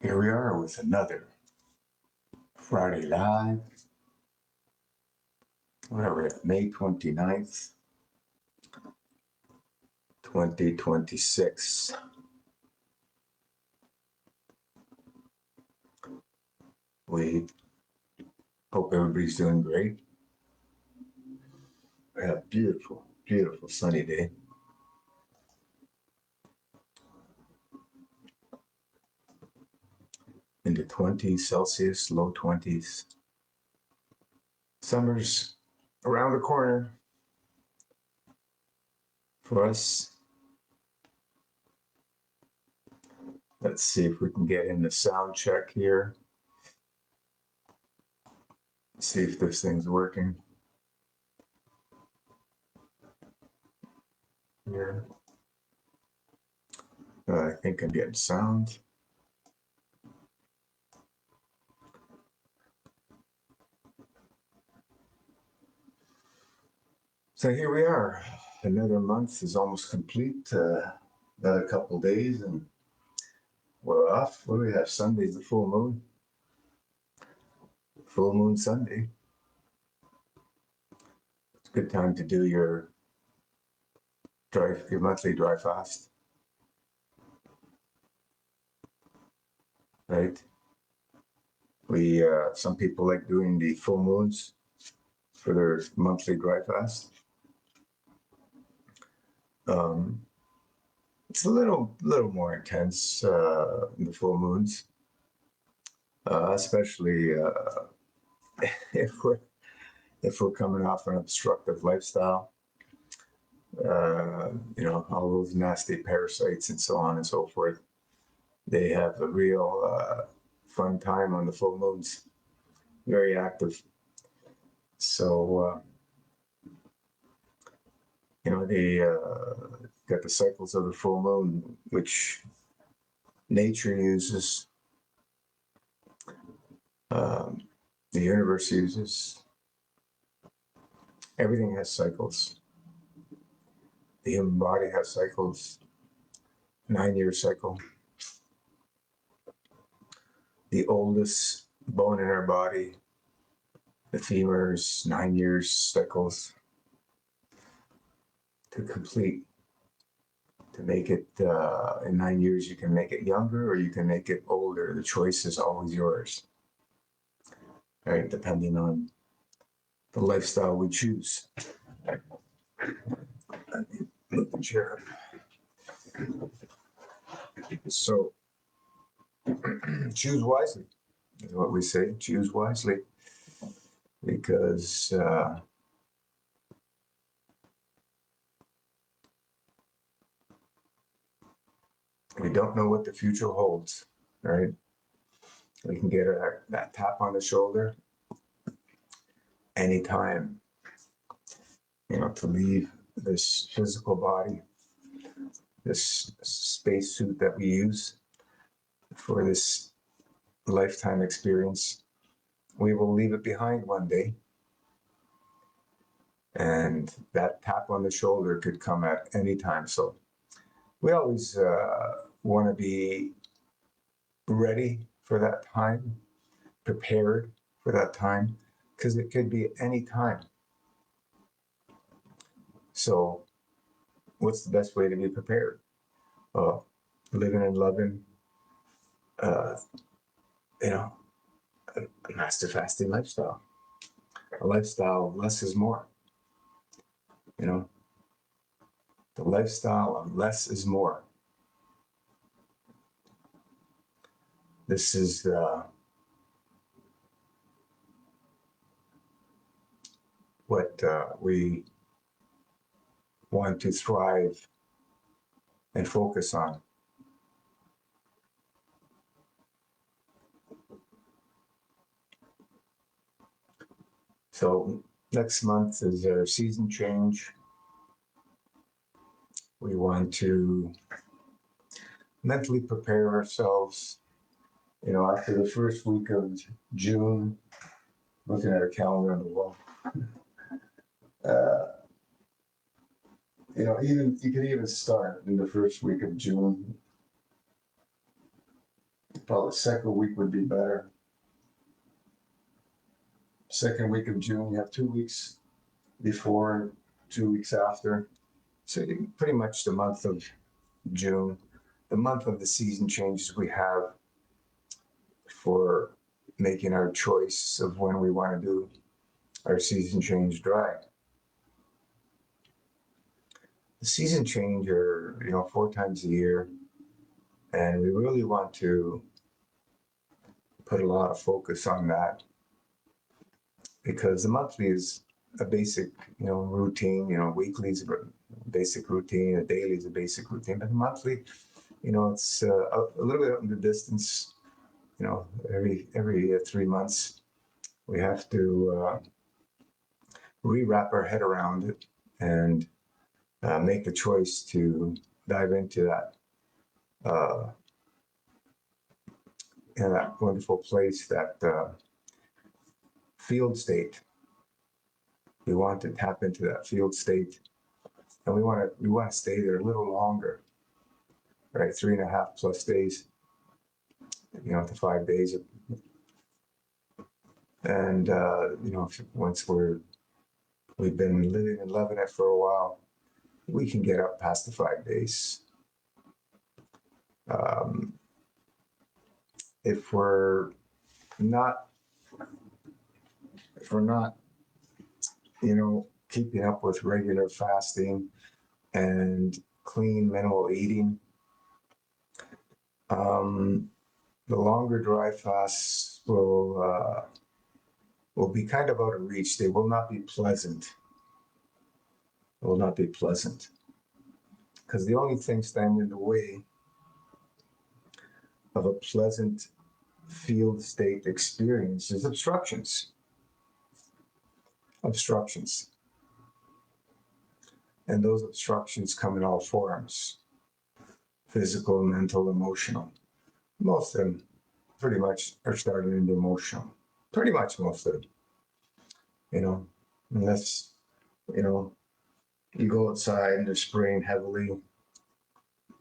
Here we are with another Friday Live. Whatever, May 29th, 2026. We hope everybody's doing great. We had a beautiful, beautiful sunny day. In the 20s Celsius, low 20s. Summer's around the corner for us. Let's see if we can get in the sound check here. See if this thing's working. Here. I think I'm getting sound. So here we are. Another month is almost complete. Another couple days and we're off. What do we have? Sunday's the full moon. Full moon Sunday. It's a good time to do your monthly dry fast. Right? Some people like doing the full moons for their monthly dry fast. It's a little more intense in the full moons, especially if we're coming off an obstructive lifestyle. All those nasty parasites and so on and so forth. They have a real fun time on the full moons. Very active. So they got the cycles of the full moon, which nature uses, the universe uses. Everything has cycles. The human body has cycles. 9-year cycle. The oldest bone in our body, the femurs, 9 years cycles to complete. To make it in 9 years, you can make it younger or you can make it older. The choice is always yours, right? Depending on the lifestyle we choose. Move the chair. So, choose wisely is what we say. Choose wisely, because we don't know what the future holds, right? We can get that tap on the shoulder anytime, to leave this physical body, this space suit that we use for this lifetime experience. We will leave it behind one day. And that tap on the shoulder could come at any time. So we always want to be ready for that time, prepared for that time, because it could be any time. So what's the best way to be prepared? Living and loving, a master fasting lifestyle. A lifestyle of less is more. The lifestyle of less is more. This is what we want to thrive and focus on. So next month is our season change. We want to mentally prepare ourselves. After the first week of June, looking at our calendar on the wall, you could even start in the first week of June. Probably the second week would be better. Second week of June, you have 2 weeks before, 2 weeks after. So pretty much the month of June, the month of the season changes we have for making our choice of when we want to do our season change dry. The season change are, 4 times a year, and we really want to put a lot of focus on that because the monthly is a basic, routine. Weekly is a basic routine, a daily is a basic routine, but the monthly, it's a little bit out in the distance. Every 3 months, we have to re-wrap our head around it and make the choice to dive into that, that wonderful place, that field state. We want to tap into that field state, and we want to stay there a little longer, right? 3.5+ days, to 5 days, and once we've been living and loving it for a while, we can get up past the 5 days. If we're not, keeping up with regular fasting and clean, minimal eating, the longer dry fasts will be kind of out of reach. They will not be pleasant. It will not be pleasant because the only thing standing in the way of a pleasant field state experience is obstructions. And those obstructions come in all forms: physical, mental, emotional. Most of them pretty much are starting in the emotional. Pretty much most of them, unless, you go outside and they're spraying heavily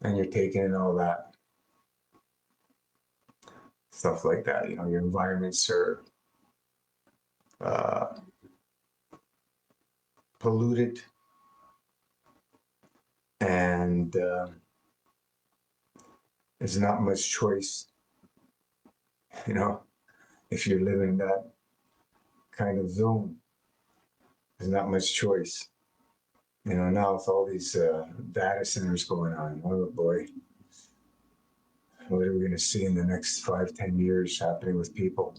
and you're taking in all that stuff like that. Your environments are polluted, and there's not much choice, if you're living in that kind of zone. There's not much choice. Now with all these data centers going on, oh boy, what are we going to see in the next 5-10 years happening with people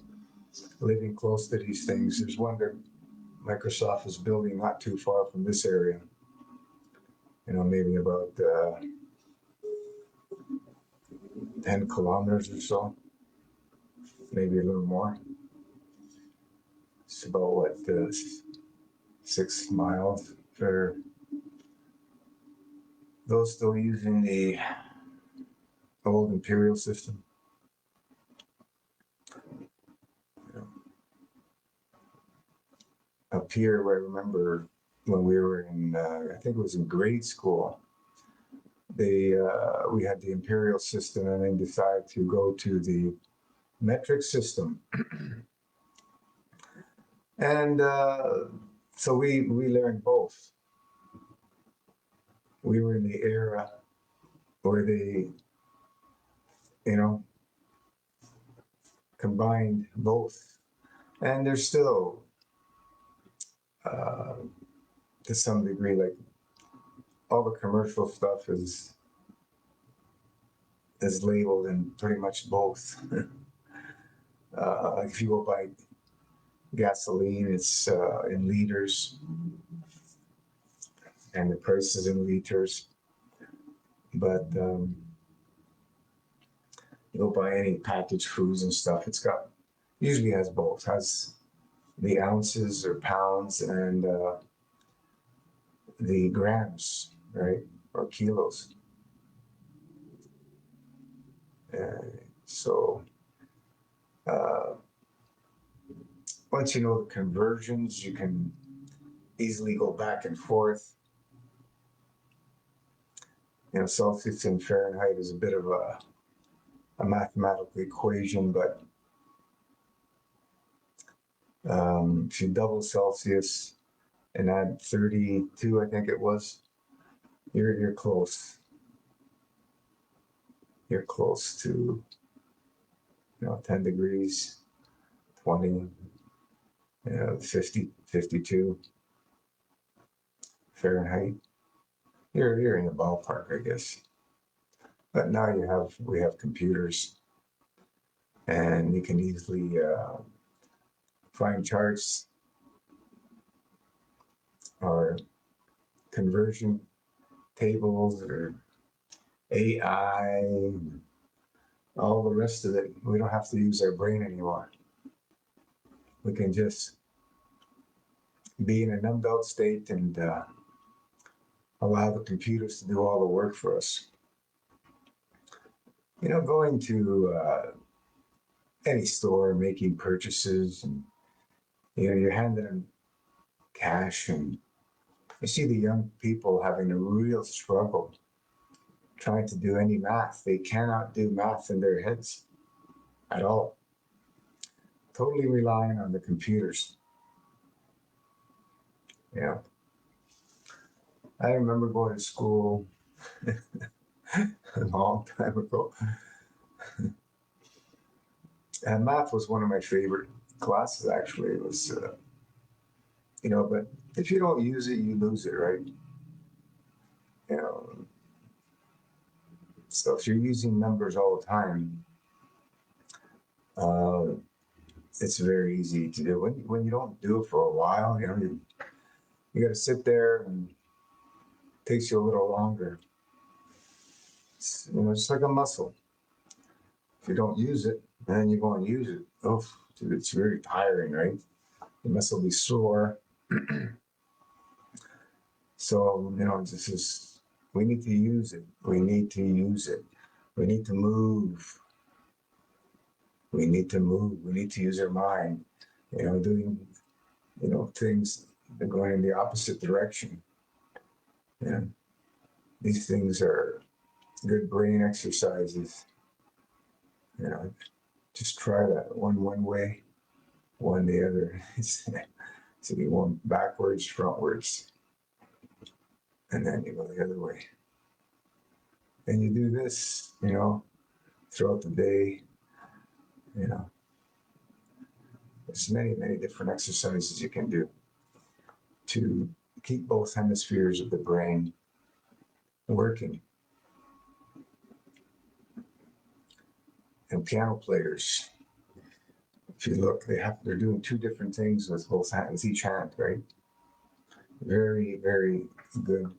living close to these things? There's one that Microsoft is building not too far from this area, maybe about 10 kilometers or so, maybe a little more. It's about 6 miles for those still using the old imperial system. Up here, I remember when we were in, I think it was in grade school, we had the imperial system and then decided to go to the metric system. And so we learned both. We were in the era where they, combined both. And there's still, to some degree, like all the commercial stuff is labeled in pretty much both. Like if you go buy gasoline, it's in liters, and the price is in liters. But you go buy any packaged foods and stuff, usually has both, has the ounces or pounds and the grams, right, or kilos. So once you know the conversions, you can easily go back and forth. Celsius and Fahrenheit is a bit of a mathematical equation, but if you double Celsius and add 32, I think it was, you're close. You're close to 10 degrees, 20, 50, 52 Fahrenheit. You're in the ballpark, I guess. But now we have computers, and you can easily find charts or conversion tables or AI, all the rest of it. We don't have to use our brain anymore. We can just be in a numbed out state and allow the computers to do all the work for us. Going to any store, making purchases, and you're handing them cash, and you see the young people having a real struggle trying to do any math. They cannot do math in their heads at all. Totally relying on the computers. Yeah. I remember going to school a long time ago. And math was one of my favorite classes, actually. It was, but if you don't use it, you lose it, right? You know, so if you're using numbers all the time, uh, it's very easy to do. When you don't do it for a while, you got to sit there, and it takes you a little longer. It's, just like a muscle. If you don't use it, then you go and use it. Oh, it's very tiring, right? The muscle will be sore. So, we need to use it. We need to use it. We need to move. We need to move. We need to use our mind, doing, things that are going in the opposite direction. And these things are good brain exercises. Just try that one way, one the other. So you one backwards, frontwards, and then you go the other way. And you do this, throughout the day. There's many, many different exercises you can do to keep both hemispheres of the brain working. And piano players, if you look, they're doing two different things with both hands, each hand, right? Very, very good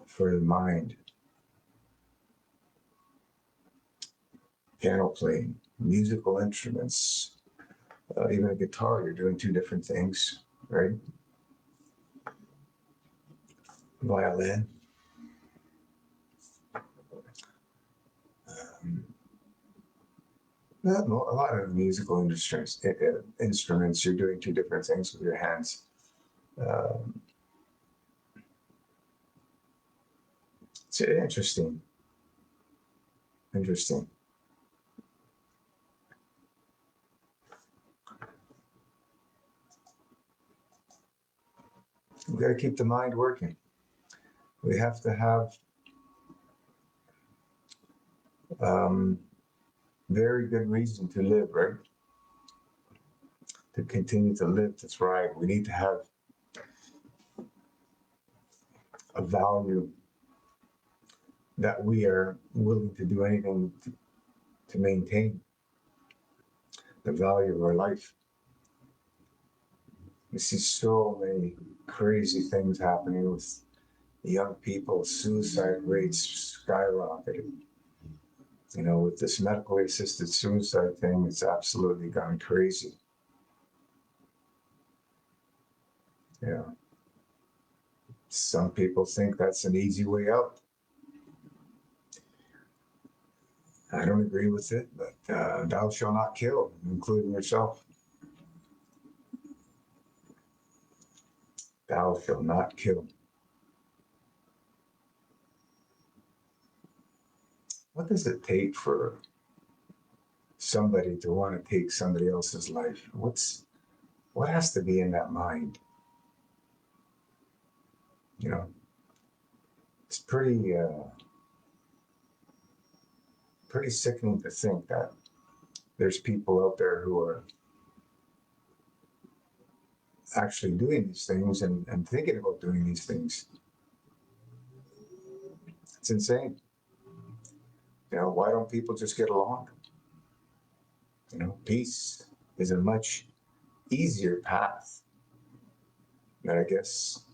for the mind. Piano playing, musical instruments, even a guitar, you're doing two different things, right? Violin. A lot of musical instruments, you're doing two different things with your hands. It's interesting. Interesting. We've got to keep the mind working. We have to have very good reason to live, right? To continue to live, to thrive. We need to have a value that we are willing to do anything to maintain the value of our life. You see so many crazy things happening with young people. Suicide rates skyrocketing. With this medically assisted suicide thing, it's absolutely gone crazy. Yeah. Some people think that's an easy way out. I don't agree with it, but thou shalt not kill, including yourself. Thou shalt not kill. What does it take for somebody to want to take somebody else's life? What has to be in that mind? You know, it's pretty sickening to think that there's people out there who are actually doing these things and thinking about doing these things. It's insane. Why don't people just get along? Peace is a much easier path. And I guess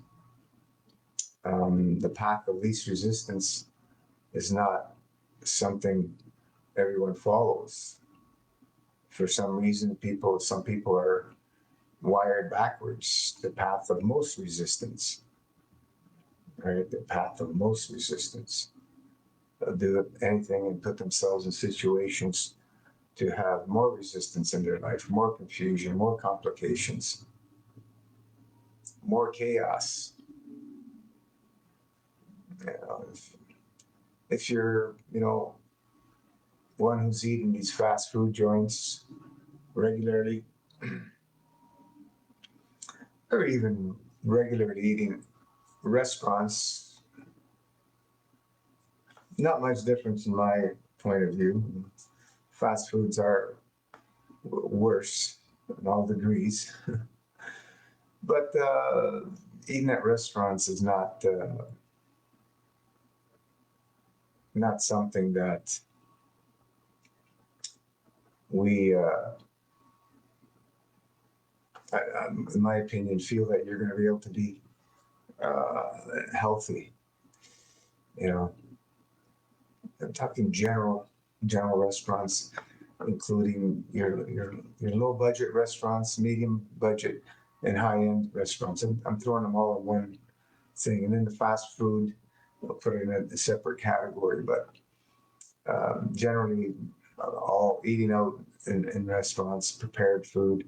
the path of least resistance is not something everyone follows. For some reason, some people are wired backwards. The path of most resistance, right? The path of most resistance. They'll do anything and put themselves in situations to have more resistance in their life, more confusion, more complications, more chaos. If you're, one who's eating these fast food joints regularly, or even regularly eating restaurants, not much difference in my point of view. Fast foods are worse in all degrees, but eating at restaurants is not something that we, in my opinion, feel that you're going to be able to be healthy. I'm talking general restaurants, including your low budget restaurants, medium budget, and high end restaurants. I'm throwing them all in one thing, and then the fast food, I'll put it in a separate category. But generally, all eating out in restaurants, prepared food.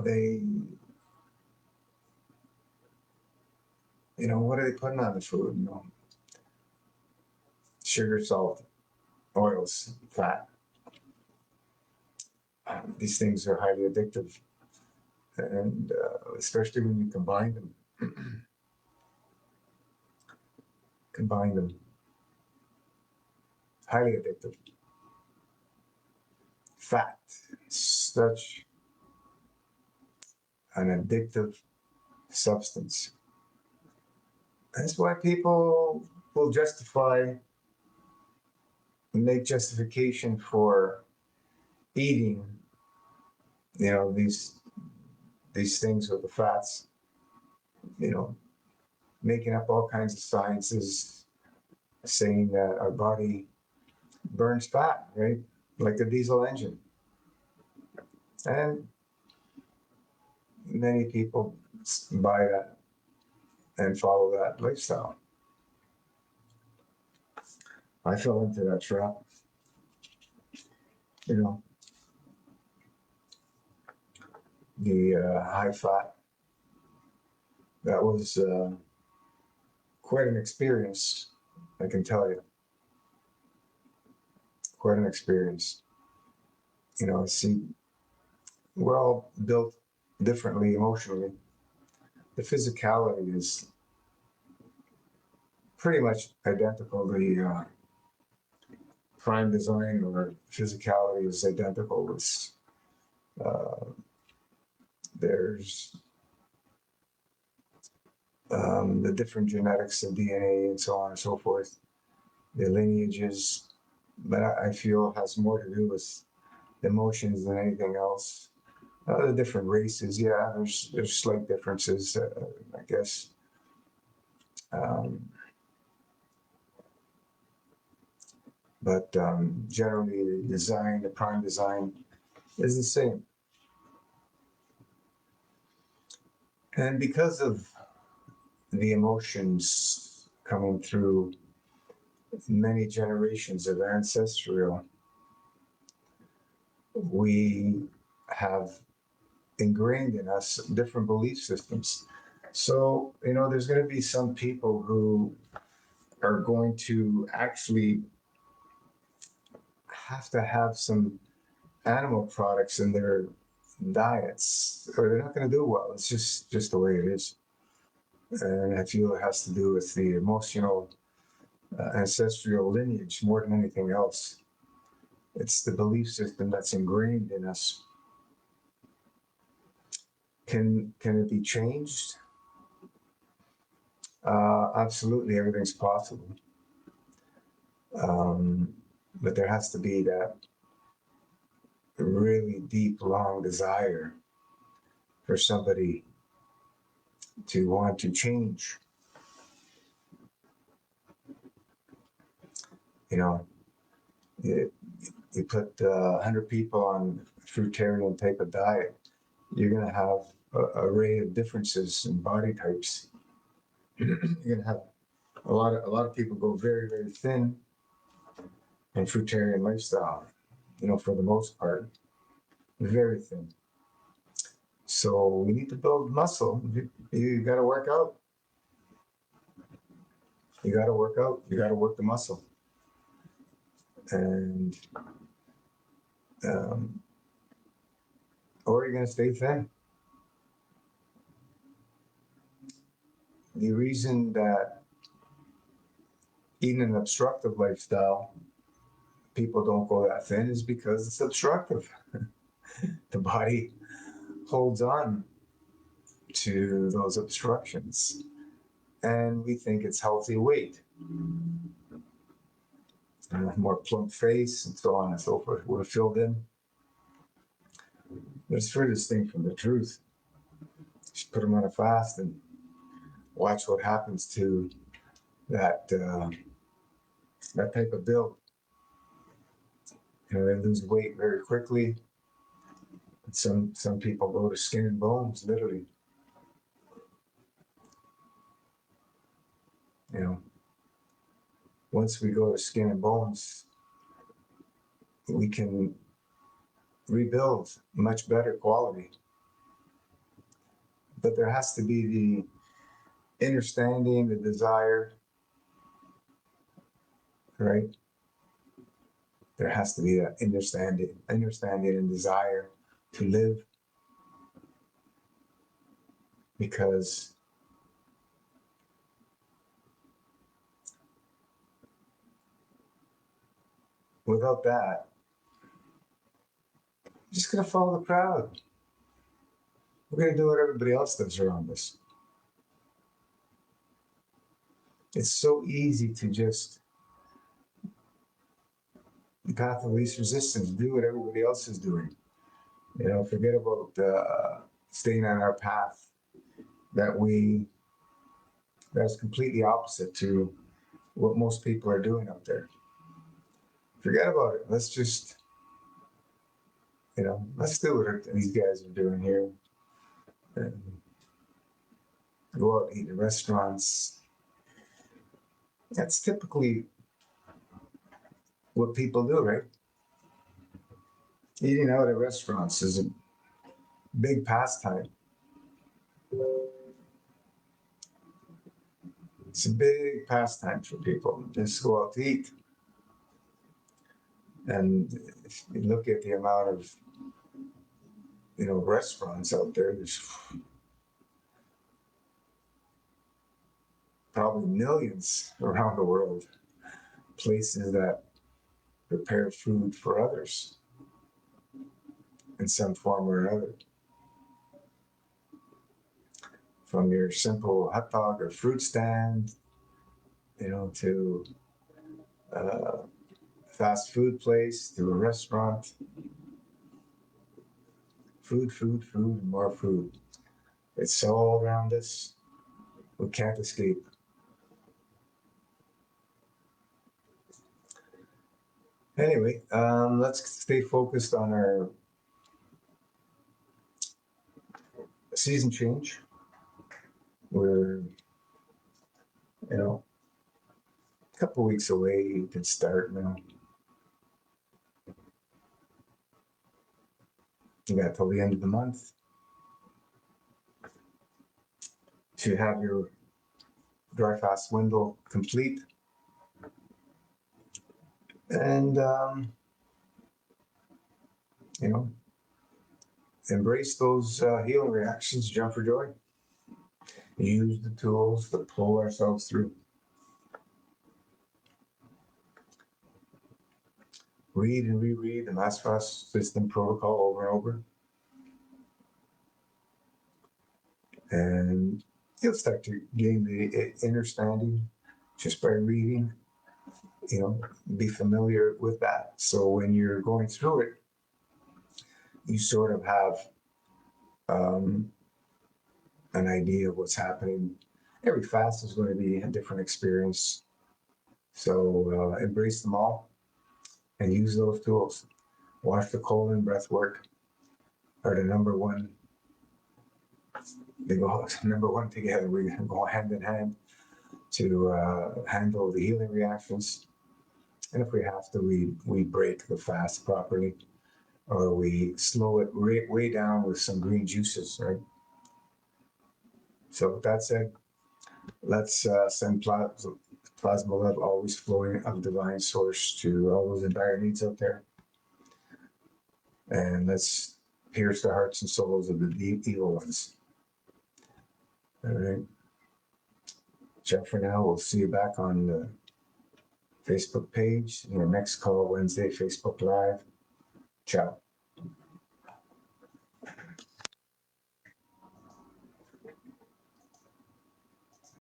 They, what are they putting on the food? Sugar, salt, oils, fat. These things are highly addictive, and especially when you combine them. Highly addictive. Fat, such an addictive substance. That's why people will make justification for eating, these things with the fats, making up all kinds of sciences saying that our body burns fat, right? Like a diesel engine. And many people buy that and follow that lifestyle. I fell into that trap. The high fat, that was quite an experience, I can tell you. Quite an experience. See, we're all built differently emotionally. The physicality is pretty much identical. The prime design or physicality is identical. There's the different genetics and DNA and so on and so forth, the lineages, but I feel has more to do with emotions than anything else. The different races, yeah, there's slight differences, I guess. But generally, the prime design is the same. And because of the emotions coming through many generations of ancestral, we have ingrained in us different belief systems. So, there's going to be some people who are going to actually have to have some animal products in their diets, or they're not going to do well. It's just the way it is. And I feel it has to do with the emotional ancestral lineage more than anything else. It's the belief system that's ingrained in us. Can it be changed? Absolutely, everything's possible. But there has to be that really deep, long desire for somebody to want to change. You know, you put 100 people on a fruitarian type of diet, you're going to have an array of differences in body types. You're going to have a lot of people go very, very thin in fruitarian lifestyle, for the most part, very thin. So we need to build muscle. You got to work out. You got to work out. You got to work the muscle. And, or you're going to stay thin. The reason that eating an obstructive lifestyle, people don't go that thin is because it's obstructive. The body holds on to those obstructions, and we think it's healthy weight. And more plump face and so on and so forth. We're filled in. But it's furthest thing from the truth. Just put them on a fast and watch what happens to that that type of build. They lose weight very quickly. Some people go to skin and bones, literally. Once we go to skin and bones, we can rebuild much better quality. But there has to be the understanding, the desire, right? There has to be that understanding and desire to live, because without that, you're just going to follow the crowd. We're going to do what everybody else does around us. It's so easy to just, the path of least resistance, do what everybody else is doing. Forget about staying on our path that's completely opposite to what most people are doing out there. Forget about it. Let's just, let's do what these guys are doing here. And go out and eat in restaurants. That's typically what people do, right? Eating out at restaurants is a big pastime. It's a big pastime for people. Just go out to eat. And if you look at the amount of, restaurants out there, there's probably millions around the world, places that prepare food for others in some form or another. From your simple hot dog or fruit stand, to a fast food place, to a restaurant. Food, and more food. It's all around us. We can't escape. Anyway, let's stay focused on our season change. We're, a couple weeks away. You can start now. You got till the end of the month to have your dry fast window complete. And you know, embrace those healing reactions, jump for joy. Use the tools to pull ourselves through. Read and reread the Master System protocol over and over. And you'll start to gain the understanding just by reading, be familiar with that. So when you're going through it, you sort of have um, an idea of what's happening. Every fast is going to be a different experience. So embrace them all and use those tools. Watch the colon breath work are the number one. They go number one together. We go hand in hand to handle the healing reactions. And if we have to, we break the fast properly, or we slow it way down with some green juices, right? So with that said, let's send plasma love always flowing of divine source to all those in dire needs out there. And let's pierce the hearts and souls of the evil ones. All right. Ciao for now. We'll see you back on the Facebook page, next call Wednesday, Facebook Live. Ciao.